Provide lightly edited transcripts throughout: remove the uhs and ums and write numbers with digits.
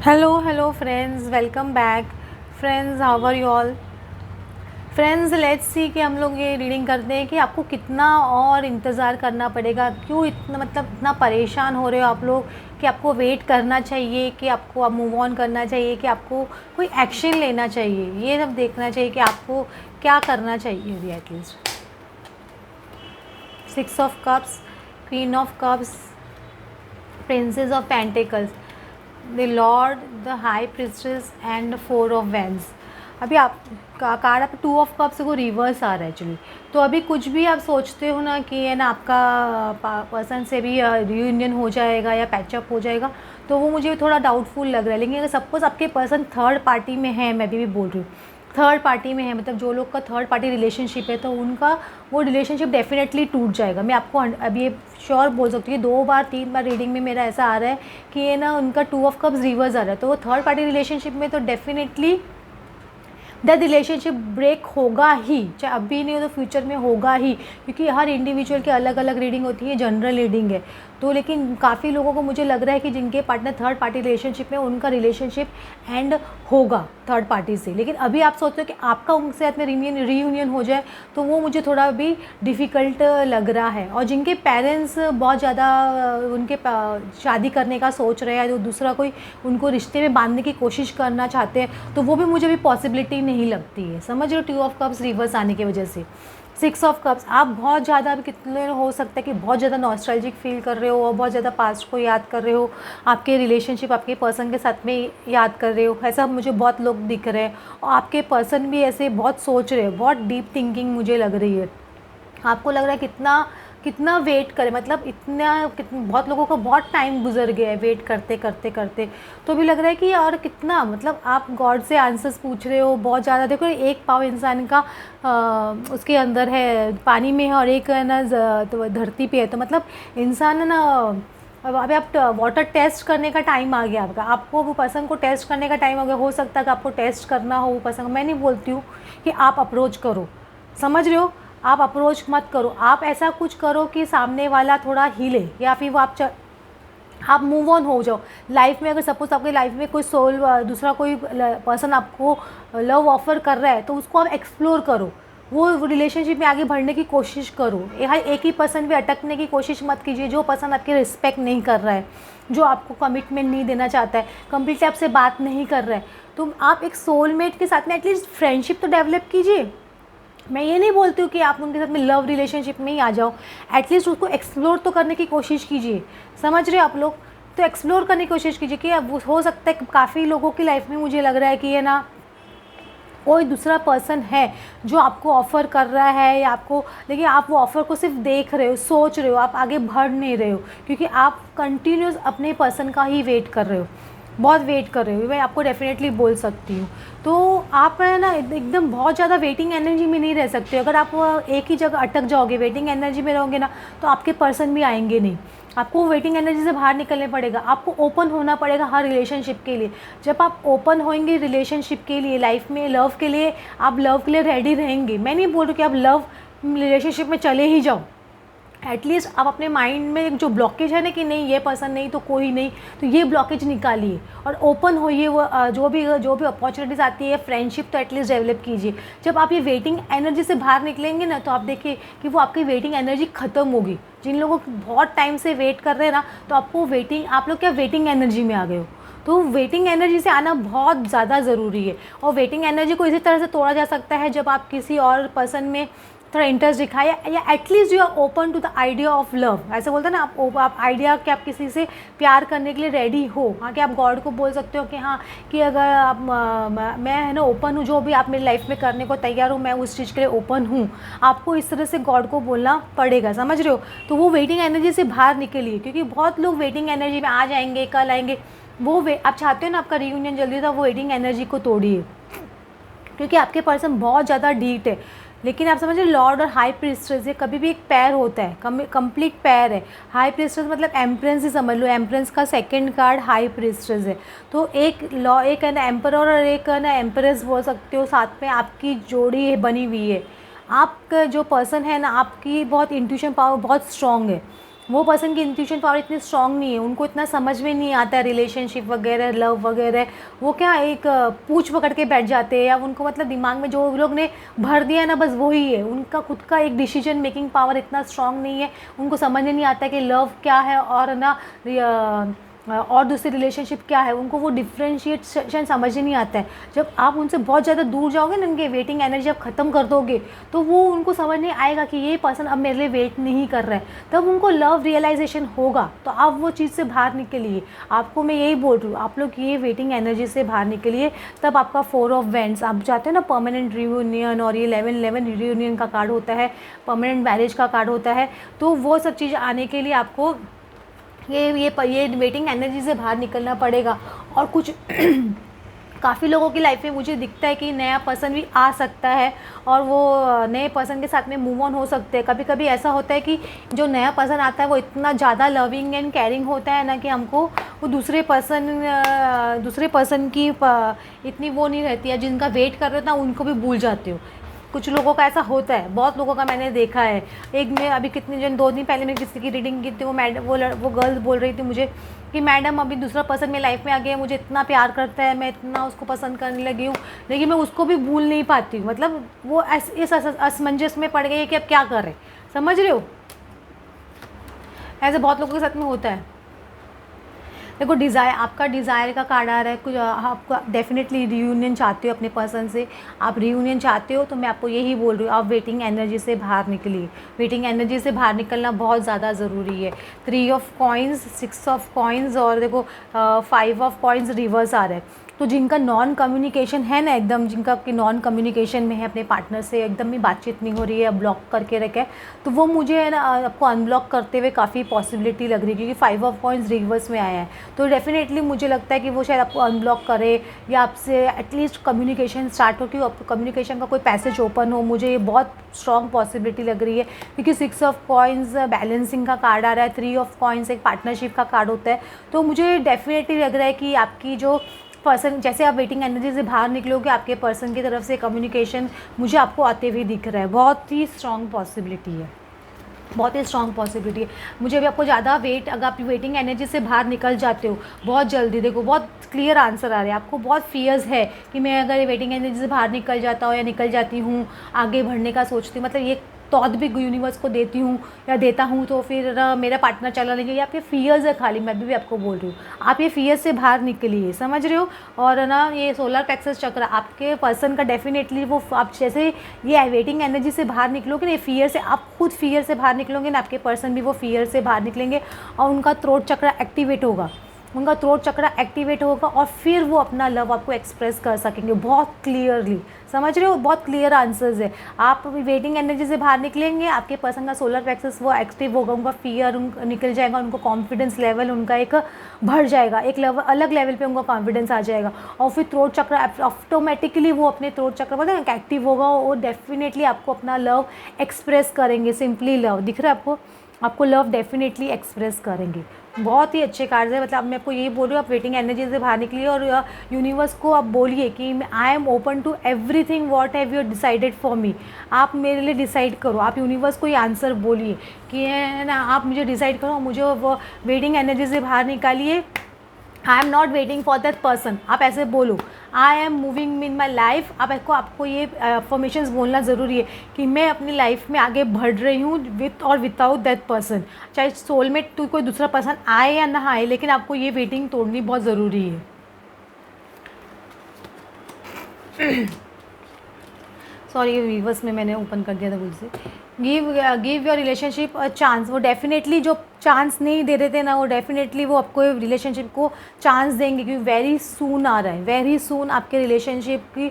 Hello friends, welcome back. Friends, how are you all? Friends let's see कि हम लोग ये रीडिंग करते हैं कि आपको कितना और इंतज़ार करना पड़ेगा, क्यों इतना इतना परेशान हो रहे हो आप लोग कि आपको वेट करना चाहिए, कि आपको अब मूव ऑन करना चाहिए, कि आपको कोई एक्शन लेना चाहिए। ये सब देखना चाहिए कि आपको क्या करना चाहिए अभी at least. 6 of cups, queen of cups, princess of pentacles, the Lord, the high prestress and 4 of wands. अभी आप कार्ड आप 2 ऑफ कप्स को रिवर्स आ रहा है एक्चुअली। तो अभी कुछ भी आप सोचते हो ना कि है ना आपका पर्सन से भी रियूनियन हो जाएगा या पैचअप हो जाएगा, तो वो मुझे थोड़ा डाउटफुल लग रहा है। लेकिन अगर सपोज़ आपके पर्सन थर्ड पार्टी में है, मैं भी बोल रही हूँ थर्ड पार्टी में है, मतलब जो लोग का थर्ड पार्टी रिलेशनशिप है, तो उनका वो रिलेशनशिप डेफिनेटली टूट जाएगा। मैं आपको अभी ये श्योर बोल सकती हूँ, 2 बार 3 बार रीडिंग में मेरा ऐसा आ रहा है कि ये ना उनका 2 ऑफ कप्स रिवर्स आ रहा है। तो वो थर्ड पार्टी रिलेशनशिप में तो डेफिनेटली दैट रिलेशनशिप ब्रेक होगा ही, चाहे अभी नहीं हो तो फ्यूचर में होगा ही, क्योंकि हर इंडिविजुअल की अलग अलग रीडिंग होती है, जनरल रीडिंग है। तो लेकिन काफ़ी लोगों को मुझे लग रहा है कि जिनके पार्टनर थर्ड पार्टी रिलेशनशिप में, उनका रिलेशनशिप एंड होगा थर्ड पार्टी से। लेकिन अभी आप सोचते हो कि आपका उनके साथ में रीयूनियन हो जाए, तो वो मुझे थोड़ा भी डिफ़िकल्ट लग रहा है। और जिनके पेरेंट्स बहुत ज़्यादा उनके शादी करने का सोच रहे हैं, जो दूसरा कोई उनको रिश्ते में बांधने की कोशिश करना चाहते हैं, तो वो भी मुझे भी पॉसिबिलिटी नहीं लगती है। समझ रहे हो, 2 ऑफ कप्स रिवर्स आने की वजह से। 6 ऑफ कप्स, आप बहुत ज़्यादा, कितने हो सकता है कि बहुत ज़्यादा नॉस्टैल्जिक फील कर रहे हो और बहुत ज़्यादा पास्ट को याद कर रहे हो, आपके रिलेशनशिप आपके पर्सन के साथ में याद कर रहे हो। ऐसा मुझे बहुत लोग दिख रहे हैं, और आपके पर्सन भी ऐसे बहुत सोच रहे हैं, बहुत डीप थिंकिंग मुझे लग रही है। आपको लग रहा है कितना कितना वेट करें, मतलब बहुत लोगों को बहुत टाइम गुजर गया है वेट करते करते करते। तो भी लग रहा है कि और कितना, मतलब आप गॉड से आंसर्स पूछ रहे हो बहुत ज़्यादा। देखो, एक पाँव इंसान का उसके अंदर है, पानी में है, और एक है ना तो धरती पे है। तो मतलब इंसान है ना, अब अभी आप वाटर टेस्ट करने का टाइम आ गया आपका, आपको वो पर्सन को टेस्ट करने का टाइम आ गया। हो सकता है कि आपको टेस्ट करना हो वो पर्सन को। मैं नहीं बोलती हूँ कि आप अप्रोच करो, समझ रहे हो, आप अप्रोच मत करो। आप ऐसा कुछ करो कि सामने वाला थोड़ा हिले, या फिर वो आप मूव ऑन हो जाओ लाइफ में। अगर सपोज आपकी लाइफ में कोई दूसरा कोई पर्सन आपको लव ऑफर कर रहा है, तो उसको आप एक्सप्लोर करो, वो रिलेशनशिप में आगे बढ़ने की कोशिश करो। एक ही पर्सन पे अटकने की कोशिश मत कीजिए। जो पर्सन आपकी रिस्पेक्ट नहीं कर रहा है, जो आपको कमिटमेंट नहीं देना चाहता है, कंप्लीटली आपसे बात नहीं कर रहा है, तो आप एक सोलमेट के साथ में एटलीस्ट फ्रेंडशिप तो डेवलप कीजिए। मैं ये नहीं बोलती हूँ कि आप उनके साथ में लव रिलेशनशिप में ही आ जाओ, एटलीस्ट उसको एक्सप्लोर तो करने की कोशिश कीजिए। समझ रहे हो आप लोग, तो एक्सप्लोर करने की कोशिश कीजिए कि अब हो सकता है काफ़ी लोगों की लाइफ में मुझे लग रहा है कि ये ना कोई दूसरा पर्सन है जो आपको ऑफ़र कर रहा है या आपको, लेकिन आप वो ऑफ़र को सिर्फ देख रहे हो, सोच रहे हो, आप आगे बढ़ नहीं रहे हो, क्योंकि आप कंटिन्यूस अपने पर्सन का ही वेट कर रहे हो, बहुत वेट कर रहे हो। मैं आपको डेफिनेटली बोल सकती हूँ। तो आप है ना एकदम बहुत ज़्यादा वेटिंग एनर्जी में नहीं रह सकते। अगर आप एक ही जगह अटक जाओगे, वेटिंग एनर्जी में रहोगे ना, तो आपके पर्सन भी आएंगे नहीं। आपको वेटिंग एनर्जी से बाहर निकलने पड़ेगा, आपको ओपन होना पड़ेगा हर रिलेशनशिप के लिए। जब आप ओपन होंगे रिलेशनशिप के लिए, लाइफ में लव के लिए, आप लव के लिए रेडी रहेंगे। मैं नहीं बोल रही कि आप लव रिलेशनशिप में चले ही जाओ, एटलीस्ट आप अपने माइंड में जो ब्लॉकेज है ना कि नहीं ये पसंद नहीं तो कोई नहीं, तो ये ब्लॉकेज निकालिए और ओपन होइए। वो जो भी अपॉर्चुनिटीज़ आती है, फ्रेंडशिप तो एटलीस्ट डेवलप कीजिए। जब आप ये वेटिंग एनर्जी से बाहर निकलेंगे ना, तो आप देखिए कि वो आपकी वेटिंग एनर्जी ख़त्म होगी। जिन लोगों को बहुत टाइम से वेट कर रहे हैं ना, तो आपको आप लोग क्या वेटिंग एनर्जी में आ गए हो। तो वेटिंग एनर्जी से आना बहुत ज़्यादा ज़रूरी है। और वेटिंग एनर्जी को इसी तरह से तोड़ा जा सकता है जब आप किसी और पर्सन में थोड़ा इंटरेस्ट दिखाए, या at least you are open to the idea of love. ऐसे बोलते हैं ना, आप आइडिया कि आप किसी से प्यार करने के लिए रेडी हो। हाँ, कि आप गॉड को बोल सकते हो कि हाँ, कि अगर आप मैं है ना ओपन हूँ, जो भी आप मेरी लाइफ में करने को तैयार हूँ, मैं उस चीज़ के लिए ओपन हूँ। आपको इस तरह से गॉड को बोलना पड़ेगा, समझ रहे हो। तो वो वेटिंग एनर्जी से बाहर निकलिए, क्योंकि बहुत लोग वेटिंग एनर्जी में आ जाएंगे, कल आएंगे। आप चाहते हो ना आपका रियूनियन जल्दी था, वो वेटिंग एनर्जी को तोड़िए, क्योंकि आपके पर्सन बहुत ज़्यादा डीट है। लेकिन आप समझिए, लॉर्ड और हाई प्रिस्ट्रेस ये कभी भी एक पैर होता है, कंप्लीट पैर है। हाई प्रिस्ट्रेस मतलब एम्प्रेंस ही समझ लो, एम्प्रेंस का सेकंड कार्ड हाई प्रिस्ट्रेस है। तो एक है ना एम्परर और एक है ना एम्प्रेस बोल सकते हो, साथ में आपकी जोड़ी बनी हुई है। आपका जो पर्सन है ना, आपकी बहुत इंट्यूशन पावर बहुत स्ट्रॉन्ग है, वो पर्सन की इंट्यूशन पावर इतनी स्ट्रांग नहीं है, उनको इतना समझ में नहीं आता है रिलेशनशिप वगैरह, लव वगैरह। वो क्या एक पूंछ पकड़ के बैठ जाते हैं, या उनको मतलब दिमाग में जो लोग ने भर दिया ना बस वही है। उनका खुद का एक डिसीजन मेकिंग पावर इतना स्ट्रांग नहीं है, उनको समझ में नहीं आता कि लव क्या है और ना और दूसरी रिलेशनशिप क्या है। उनको वो डिफ्रेंशिएशन समझ ही नहीं आता है। जब आप उनसे बहुत ज़्यादा दूर जाओगे ना, उनके वेटिंग एनर्जी आप ख़त्म कर दोगे, तो वो उनको समझ नहीं आएगा कि ये पर्सन अब मेरे लिए वेट नहीं कर रहा है। तब उनको लव रियलाइजेशन होगा, तो आप वो चीज़ से बाहर निकलिए। आपको मैं यही बोल रही हूँ, आप लोग ये वेटिंग एनर्जी से बाहर निकलिए। तब आपका 4 ऑफ वेंड्स, आप जाते हो ना परमानेंट रियूनियन, और ये 11-11 रियूनियन का कार्ड होता है, परमानेंट मैरिज का कार्ड होता है। तो वो सब चीज़ आने के लिए आपको ये वेटिंग एनर्जी से बाहर निकलना पड़ेगा। और कुछ काफ़ी लोगों की लाइफ में मुझे दिखता है कि नया पर्सन भी आ सकता है, और वो नए पर्सन के साथ में मूव ऑन हो सकते हैं। कभी कभी ऐसा होता है कि जो नया पर्सन आता है वो इतना ज़्यादा लविंग एंड केयरिंग होता है ना कि हमको वो दूसरे पर्सन की इतनी वो नहीं रहती है, जिनका वेट कर रहे हो ना उनको भी भूल जाते हो। कुछ लोगों का ऐसा होता है, बहुत लोगों का मैंने देखा है। एक मैं अभी कितने दिन 2 दिन पहले मैं किसी की रीडिंग की थी, वो गर्ल बोल रही थी मुझे कि मैडम अभी दूसरा पर्सन मेरी लाइफ में आ गया है, मुझे इतना प्यार करता है, मैं इतना उसको पसंद करने लगी हूँ, लेकिन मैं उसको भी भूल नहीं पाती हूँ। मतलब वो इस असमंजस में पड़ गई है कि अब क्या करें, समझ रहे हो। ऐसे बहुत लोगों के साथ में होता है। देखो डिज़ायर, आपका डिज़ायर का कार्ड आ रहा है, कुछ आपका डेफिनेटली रियूनियन चाहते हो अपने पर्सन से। आप रियूनियन चाहते हो तो मैं आपको यही बोल रही हूँ, आप वेटिंग एनर्जी से बाहर निकलिए। वेटिंग एनर्जी से बाहर निकलना बहुत ज़्यादा ज़रूरी है। 3 ऑफ कॉइन्स, 6 ऑफ कॉइन्स, और देखो 5 ऑफ कॉइन्स रिवर्स आ रहा है। तो जिनका नॉन कम्युनिकेशन है ना, एकदम जिनका कि नॉन कम्युनिकेशन में है, अपने पार्टनर से एकदम भी बातचीत नहीं हो रही है, ब्लॉक करके रखा है, तो वो मुझे है ना आपको अनब्लॉक करते हुए काफ़ी पॉसिबिलिटी लग रही है, क्योंकि 5 ऑफ कॉइन्स रिवर्स में आया है। तो डेफिनेटली मुझे लगता है कि वो शायद आपको अनब्लॉक करे, या आपसे एटलीस्ट कम्युनिकेशन स्टार्ट हो, कि आपको कम्युनिकेशन का कोई पैसेज ओपन हो। मुझे ये बहुत स्ट्रॉन्ग पॉसिबिलिटी लग रही है, क्योंकि 6 ऑफ कॉइन्स बैलेंसिंग का कार्ड आ रहा है, 3 ऑफ कॉइन्स एक पार्टनरशिप का कार्ड होता है। तो मुझे डेफिनेटली लग रहा है कि आपकी जो पर्सन, जैसे आप वेटिंग एनर्जी से बाहर निकलोगे, आपके पर्सन की तरफ से कम्युनिकेशन मुझे आपको आते हुए दिख रहा है। बहुत ही स्ट्रॉन्ग पॉसिबिलिटी है, बहुत ही स्ट्रॉन्ग पॉसिबिलिटी है। मुझे अभी आपको ज़्यादा अगर आप वेटिंग एनर्जी से बाहर निकल जाते हो बहुत जल्दी, देखो बहुत क्लियर आंसर आ रहे हैं। आपको बहुत फियर्स है कि मैं अगर वेटिंग एनर्जी से बाहर निकल जाता हूँ या निकल जाती हूँ, आगे बढ़ने का सोचती हूँ, मतलब ये थॉट भी यूनिवर्स को देती हूँ या देता हूँ, तो फिर मेरा पार्टनर चला लेंगे, या आपके फियर्स है खाली। मैं भी आपको बोल रही हूँ, आप ये फियर्स से बाहर निकलिए, समझ रहे हो। और ना ये सोलर प्लेक्सस चक्र आपके पर्सन का डेफिनेटली वो, आप जैसे ये वेटिंग एनर्जी से बाहर निकलोगे ना, ये फियर से, आप खुद फियर से बाहर निकलोगे ना, आपके पर्सन भी वो फियर से बाहर निकलेंगे, और उनका थ्रोट चक्र एक्टिवेट होगा, उनका थ्रोट चक्र एक्टिवेट होगा, और फिर वो अपना लव आपको एक्सप्रेस कर सकेंगे बहुत क्लियरली, समझ रहे हो। बहुत क्लियर आंसर्स है। आप वेटिंग एनर्जी से बाहर निकलेंगे, आपके पर्सन का सोलर प्लेक्सस वो एक्टिव होगा, उनका फियर निकल जाएगा, उनको कॉन्फिडेंस लेवल उनका एक बढ़ जाएगा, एक लेवल अलग लेवल पे उनका कॉन्फिडेंस आ जाएगा, और फिर थ्रोट चक्र ऑटोमेटिकली वो अपने थ्रोट चक्र बोलते हैं एक्टिव होगा, और डेफिनेटली आपको अपना लव एक्सप्रेस करेंगे। सिंपली लव दिख रहा है आपको लव डेफिनेटली एक्सप्रेस करेंगे। बहुत ही अच्छे कार्ड है। मतलब मैं आपको यही बोल रही हूँ, आप वेटिंग एनर्जी से बाहर निकलिए, और यूनिवर्स को आप बोलिए कि I am open to everything what have you decided for me. आप मेरे लिए डिसाइड करो, आप यूनिवर्स को ये आंसर बोलिए कि है ना, आप मुझे डिसाइड करो, मुझे वो वेटिंग एनर्जी से बाहर निकालिए। I am not waiting for that person, आप ऐसे बोलो। I am moving in my life. आपको ये अफर्मेशंस बोलना ज़रूरी है कि मैं अपनी लाइफ में आगे बढ़ रही हूँ विथ और विदाउट दैट पर्सन। चाहे सोलमेट तो कोई दूसरा पर्सन आए या ना आए, लेकिन आपको ये वेटिंग तोड़नी बहुत ज़रूरी है। सॉरी, ये वीवर्स में मैंने ओपन कर दिया था भूल से। Give your relationship a chance. वो डेफिनेटली जो चांस नहीं दे रहे थे ना, वो डेफिनेटली वो आपको रिलेशनशिप को चांस देंगे, क्योंकि वेरी सून आ रहा है, वेरी सून आपके रिलेशनशिप की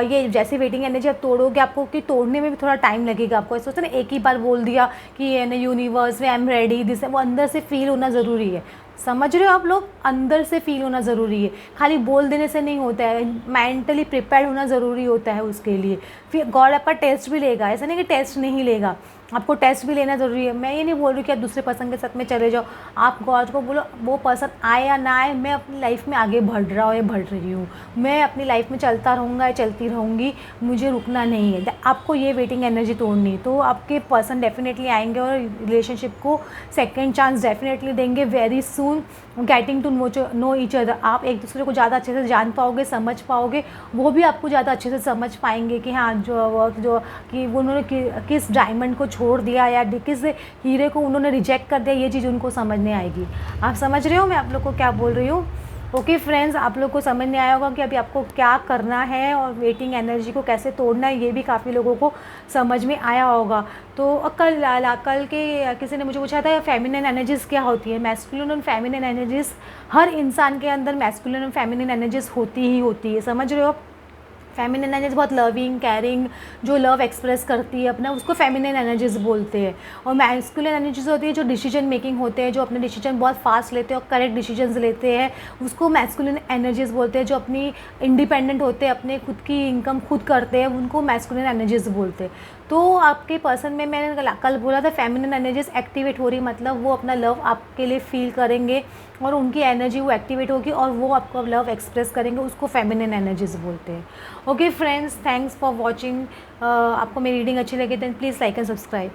ये जैसे वेटिंग एनर्जी आप तोड़ोगे, आपको कि तोड़ने में भी थोड़ा टाइम लगेगा। आपको ऐसा होता है ना, एक ही बार बोल दिया कि ये ना यूनिवर्स में आई एम रेडी दिस, वो अंदर से फील होना ज़रूरी है। समझ रहे हो आप लोग, अंदर से फील होना ज़रूरी है, खाली बोल देने से नहीं होता है, मेंटली प्रिपेयर्ड होना ज़रूरी होता है उसके लिए। फिर गॉड आपका टेस्ट भी लेगा, ऐसा नहीं कि टेस्ट नहीं लेगा, आपको टेस्ट भी लेना ज़रूरी है। मैं ये नहीं बोल रही कि आप दूसरे पर्सन के साथ में चले जाओ, आप गॉड को बोलो वो पर्सन आए या ना आए, मैं अपनी लाइफ में आगे बढ़ रहा हूँ या बढ़ रही हूँ, मैं अपनी लाइफ में चलता रहूँगा या चलती रहूँगी, मुझे रुकना नहीं है। आपको ये वेटिंग एनर्जी तोड़नी, तो आपके पर्सन डेफिनेटली आएंगे और रिलेशनशिप को सेकेंड चांस डेफिनेटली देंगे। Very soon getting to know each other, आप एक दूसरे को ज़्यादा अच्छे से जान पाओगे, समझ पाओगे, वो भी आपको ज़्यादा अच्छे से समझ पाएंगे कि हाँ जो कि उन्होंने किस डायमंड को छोड़ दिया या किस हीरे को उन्होंने रिजेक्ट कर दिया, ये चीज़ उनको समझ नहीं आएगी। आप समझ रहे हो मैं आप लोग को क्या बोल रही हूँ? ओके फ्रेंड्स, आप लोग को समझ नहीं आया होगा कि अभी आपको क्या करना है और वेटिंग एनर्जी को कैसे तोड़ना है, ये भी काफ़ी लोगों को समझ में आया होगा। तो कल के किसी ने मुझे पूछा था फेमिनिन एनर्जीज़ क्या होती है। मैस्कुलिन और फेमिनिन एनर्जीज़, हर इंसान के अंदर मैस्कुलिन और फेमिनिन एनर्जीज़ होती ही होती है, समझ रहे हो? फेमिनिन एनर्जीज बहुत लविंग, केयरिंग, जो लव एक्सप्रेस करती है अपना, उसको फेमिनिन एनर्जीज बोलते हैं। और मैस्कुलिन एनर्जीज होती है जो डिसीजन मेकिंग होते हैं, जो अपने डिसीजन बहुत फास्ट लेते हैं और करेक्ट डिसीजंस लेते हैं, उसको मैस्कुलिन एनर्जीज बोलते हैं। जो अपनी इंडिपेंडेंट होते हैं, अपने खुद की इनकम खुद करते हैं, उनको मैस्कुलिन एनर्जीज बोलते हैं। तो आपके पर्सन में मैंने कल बोला था फेमिनिन एनर्जीज एक्टिवेट हो रही, मतलब वो अपना लव आपके लिए फील करेंगे और उनकी एनर्जी वो एक्टिवेट होगी और वो आपको लव एक्सप्रेस करेंगे, उसको फेमिनिन एनर्जीज बोलते हैं। Okay friends, thanks for watching. आपको मेरी रीडिंग अच्छी लगी तो प्लीज़ लाइक एंड सब्सक्राइब।